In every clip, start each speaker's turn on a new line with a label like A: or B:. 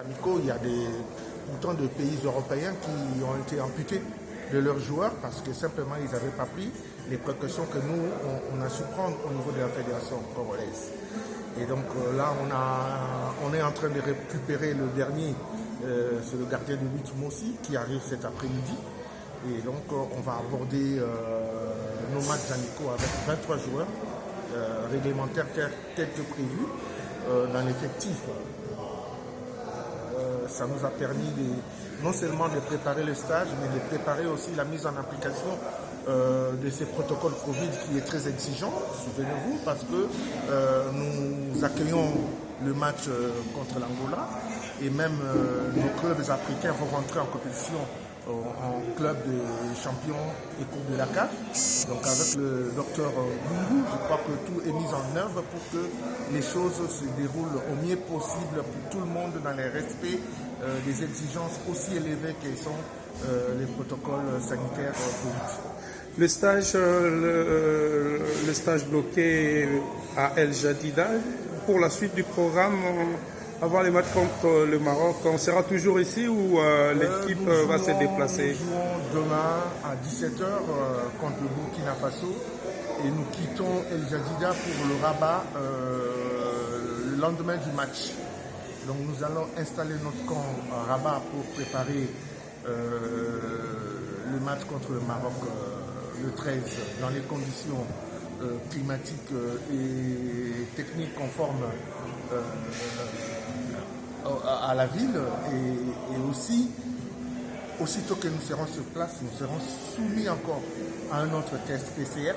A: Amicaux, il y a autant de pays européens qui ont été amputés de leurs joueurs parce que simplement ils n'avaient pas pris les précautions que nous, on a su prendre au niveau de la fédération congolaise. Et donc là, on est en train de récupérer le dernier, c'est le gardien de but Mossi qui arrive cet après-midi. Et donc on va aborder nos matchs amicaux avec 23 joueurs réglementaires tels que prévu dans l'effectif. Ça nous a permis non seulement de préparer le stage, mais de préparer aussi la mise en application de ces protocoles Covid qui est très exigeant, souvenez-vous, parce que nous accueillons le match contre l'Angola et même nos clubs africains vont rentrer en compétition en club de champions et coupe de la CAF. Donc avec le docteur Bungu, je crois que tout est mis en œuvre pour que les choses se déroulent au mieux possible pour tout le monde dans le respect des exigences aussi élevées que sont les protocoles sanitaires Covid.
B: Le stage bloqué à El Jadida, pour la suite du programme, avant les matchs contre le Maroc, on sera toujours ici ou l'équipe va se déplacer?
A: Nous jouons demain à 17h contre le Burkina Faso et nous quittons El Jadida pour le Rabat le lendemain du match. Donc nous allons installer notre camp à Rabat pour préparer le match contre le Maroc le 13 dans les conditions climatiques et techniques conformes à la ville et aussi, aussitôt que nous serons sur place, nous serons soumis encore à un autre test PCR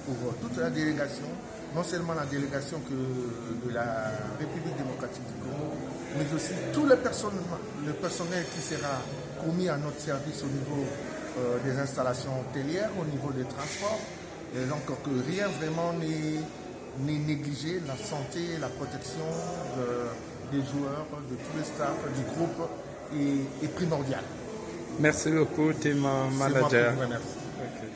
A: pour toute la délégation, non seulement la délégation de la République démocratique du Congo, mais aussi tout le personnel qui sera commis à notre service au niveau des installations hôtelières, au niveau des transports, et donc que rien vraiment n'est négligé, la santé, la protection des joueurs, de tout le staff, du groupe est primordial.
B: Merci beaucoup, Tema Manager.
A: C'est moi qui vous remercie.
B: Okay.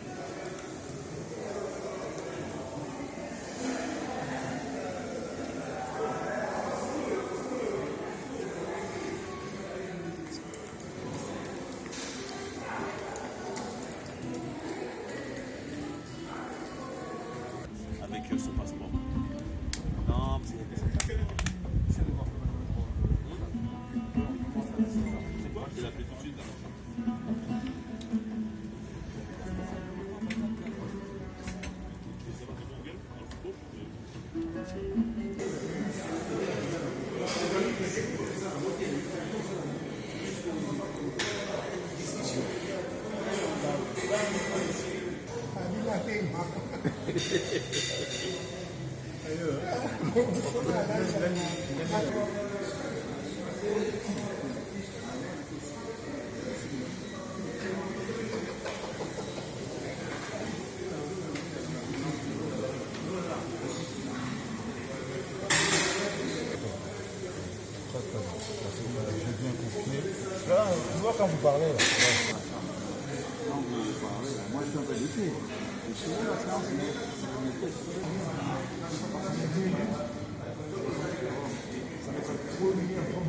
C: Avec ce passeport. Non, c'est quoi? Je l'ai appelé tout de suite.
A: Là, tu vois quand vous parlez. Là.
D: Moi, je suis un peu déçu. Je suis là, la séance, mais ça va être trop humilié en train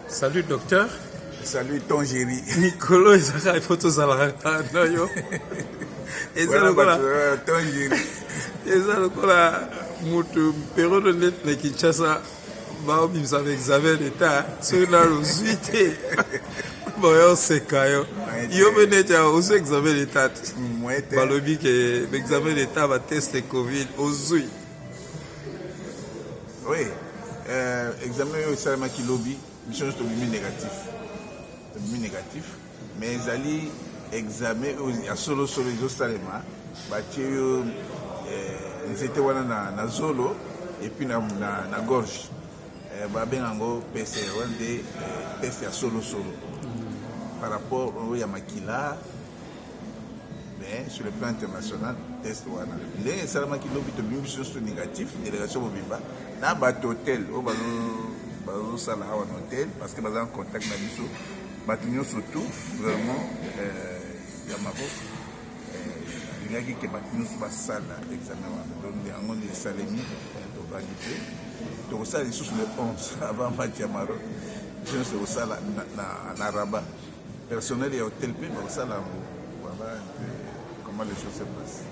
B: Salut docteur.
D: Salut ton géri.
B: Nicolo ezaka photo zalaka na yo.
D: Ton géri.
B: Eza lokola mutu période net na Kinshasa ba bimisa examen d'état sur la rosité. Boyo sekayo. Yo meneja osu examen d'état. Balobi ke examen d'état va tester Covid ozui.
D: Oui. Examen yo salama ki lobby. Mission est négatif. Mais ils allaient examiner à solo les ostalema. Ils étaient na zolo et puis na gorge. Babengango PCR des tests à solo. Par rapport au Yamakila, mais sur le plan international, test wana ndenge esalamaki lobi tobimi biso nyonso négatif délégation mobimba na bato hotel oyo bazosala awa na hotel parce que baza en contact na biso bato nyonso tout gouvernement ya Maroc alingaki ke bato nyonso basala examen wana donc yango nde esalemi tovalide tokosala lisusu le 11 avant match ya Maroc nyonso kosala na Rabat personnel ya hotel mpe bakosala yango voilà un peu comment les choses se passent.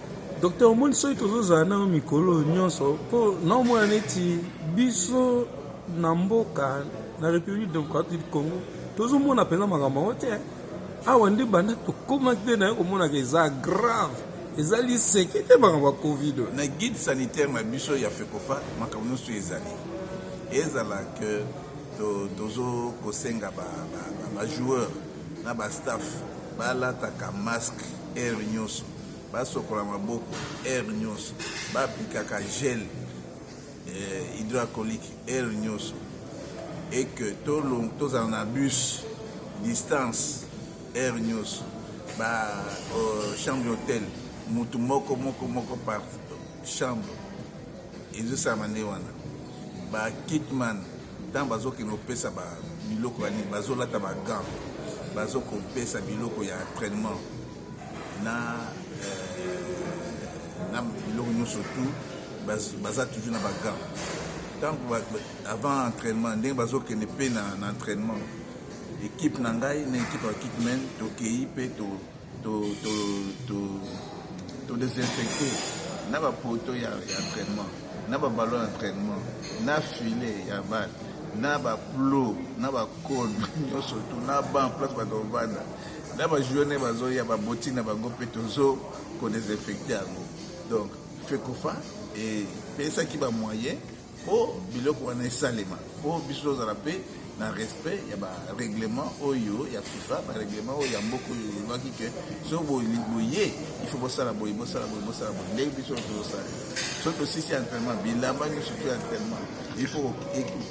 B: Docteur omoni soki tozozala nano mikolo nyonso mpo naomona neti biso na mboka na République démocratique du Congo tozomona mpenza makambo yango te awa nde banda tokomaki te naye komonaka eza grave eza liseke te makambo ya covid
D: na guide sanitaire na biso ya FECOFA makambo nyonso ezala ke tozo kosenga bajoueur na bastaff balataka masque air nyonso basokola maboko air nyonso baaplikaka gel hydroalcoolique air nyonso et que tozala na bus distance air nyonso chambre d'hôtel mutu moko par chambre ezosala nde wana kitman ntango bazokende kopesa biloko yani bazolata bagant bazokopesa biloko ya entraînement na biloko nyonso tout baza toujours na bagant ntango avant entraînement ndenge bazokende mpe na entraînement équipe na ngai na équipe ya kitman tokei mpe todesinfecte na bapoto ya entraînement na baballon ya entraînement na filet ya bale na baplo na bacode nyonso tu na ban place bato bavanda na bajoueur ne bazoya babotine na bango mpe tozo kodesinfecte yango donc FECOFA epesaki bamoyen mpo biloko wana esalema mpo biso tozala mpe na respect ya barèglement oyo ya FIFA barèglement oyo ya mboka oyo elobaki ke soki boye il faut bosala boye ndenge biso tozosala soki tosisi entraînement bilamba nyonso to ya entraînement il faut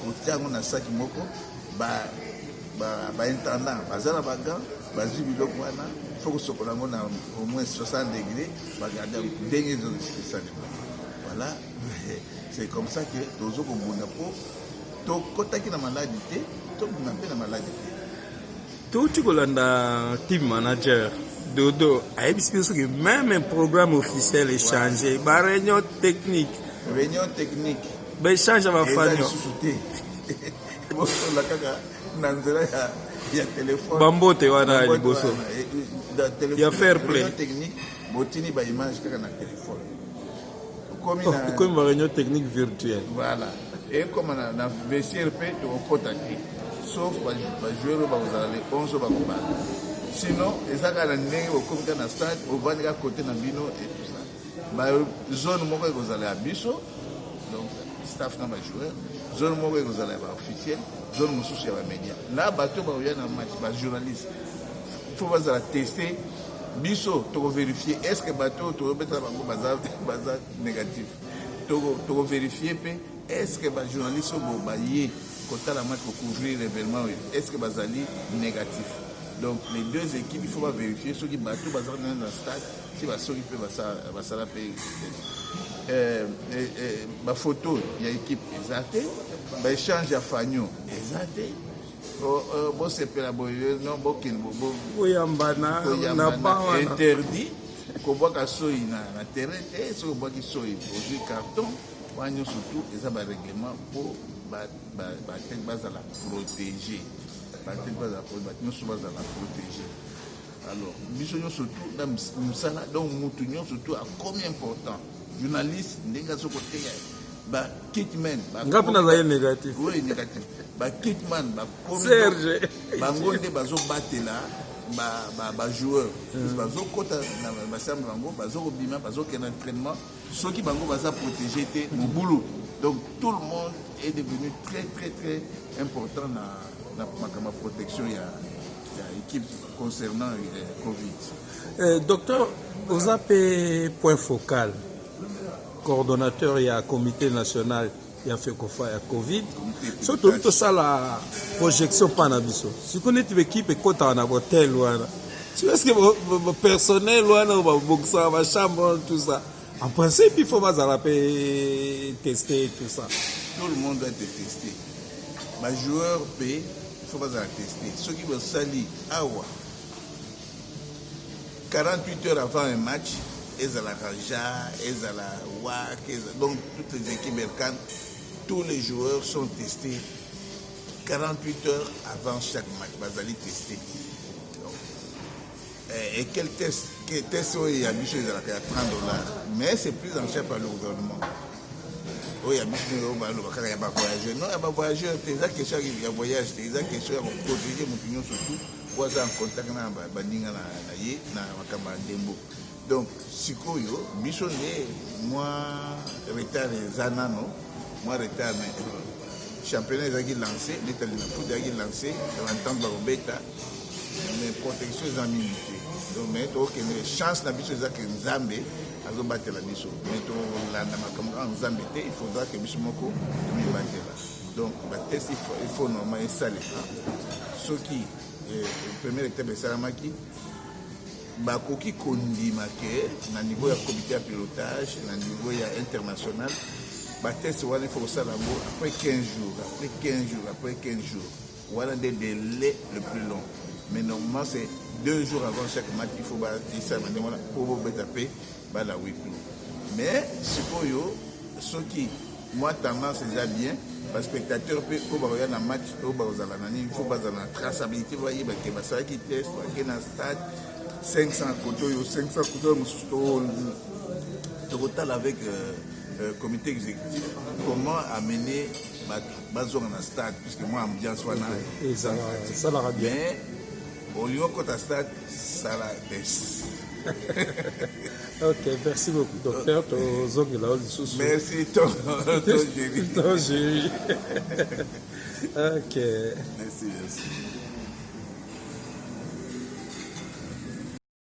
D: kotia yango na saki moko baintendant baza na bagant bazwi biloko wana il faut kosokola yango na au moins 60 degré bagarde ndenge ezosalema voilà c'est comme ça que tozo kobunda mpo tokotaki na maladi te tobunda mpe na maladi te
B: touti kolanda team manager Dodo ayebisi biso soki même un programme officiel échangé réunion technique baéchange ya bafani
D: lisusu te bosola kaka na nzela ya telefone
B: bambote wana liboso ya fair play
D: technique botini baimage kaka na telefone
B: komi baréunion technique virtuelle
D: voilà et comme na vestiaire mpe tokokota te sauf bajoueur oyo bakozala le 11 oyo bakobala sinon eza kaka na ndenge bokomi kaka na stade ovandi kaka kote na bino et tout ça bazone moko ekozala ya biso donc staff na bajoueur zone moko ekozala ya baofficiel zone mosusu ya bamédia na bato baoya na match bajournaliste fo bazala teste biso tokovérifie est ce que bato tokobetala bango baza négatif tokovérifie mpe est ce que bajournaliste oyo baye kotala match kocouvrir événement oyo est ce que bazali négatif donc les deux équipes il faut bavérifier soki bato bazala na stade si basoki mpe basala mpe bafoto ya équipe eza te baéchange ya fagnon eza te bosepela boye non bokende
B: boyambana na bawana
D: interdit kobwaka soyi na terrain te soki obwaki soyi ozwi carton wana nyonso tout eza barèglement mpo bateke bazala protégé bato nyonso bazala protégé alors biso nyonso tout na mosala donc mutu nyonso tout akomi important journaliste ndenge azokoteya bakitman
B: ngapi nazali négatif
D: oui négatif bakitman
B: Serge
D: bango nde bazobatela bajoueur bazokota na basambe bango bazokobima bazokende entraînement soki bango baza protégé te mobulu donc tout le monde est devenu très très très important na makambo ya protection ya équipe concernant Covid.
B: Docteur oza mpe point focal coordonnateur ya comité national ya FECOFA ya Covid so tobi tosala projection mpa na biso sikoyo neti baekipe ekotaka na botel wana si eske personnel wana oyo babokisaka bachambre tout ça En principe, il faut pas tester tout ça.
D: Tout le monde doit être testé. Les joueurs paient, il ne faut pas tester. Ceux qui veulent salir, 48 heures avant un match, ils ont la Raja, ils ont la WAC, donc toutes les équipes Berkane, tous les joueurs sont testés 48 heures avant chaque match. Ils vont tester. Et quel test il y a mis à 30 $. Mais c'est pris en charge par le gouvernement. Il y a pas voyageur. Non, il n'y a pas voyageur. C'est ça question qui voyage. C'est ça question qui protéger mon opinion surtout. Pour être en contact avec les gens. Donc, si moi, retard les anano, moi, retard le championnat est lancé, l'Italie n'a pas lancé, dans le temps de bêta, mais protection est en minute. Donc, mais les chances d'habitude que Nzambe a battu la biso. Mais il faudra que biso moko me batte là. Donc, il faut normalement installer. Ce qui le premier étape est Salamaki. Bakoki kondima ke na niveau ya comité de pilotage, na niveau ya international. Test il faut ça après 15 jours. Voilà des délais le plus long. Mais normalement, c'est 2 jours avant chaque match, il faut bâtir ça pour vous taper la week. Mais, ce qui, moi, tendance, c'est bien, les spectateurs peuvent regarder un match, il faut pas la traçabilité, vous voyez, ça qui teste, qui est dans le stade, 500 côtés, total avec le comité exécutif, comment amener ma zone dans le stade, puisque moi, ambiance,
B: ça l'ara bien.
D: Mais, au lieu de stade, ça la baisse.
B: Ok, merci beaucoup, docteur.
D: Merci, ton jury.
B: Ok.
D: Merci.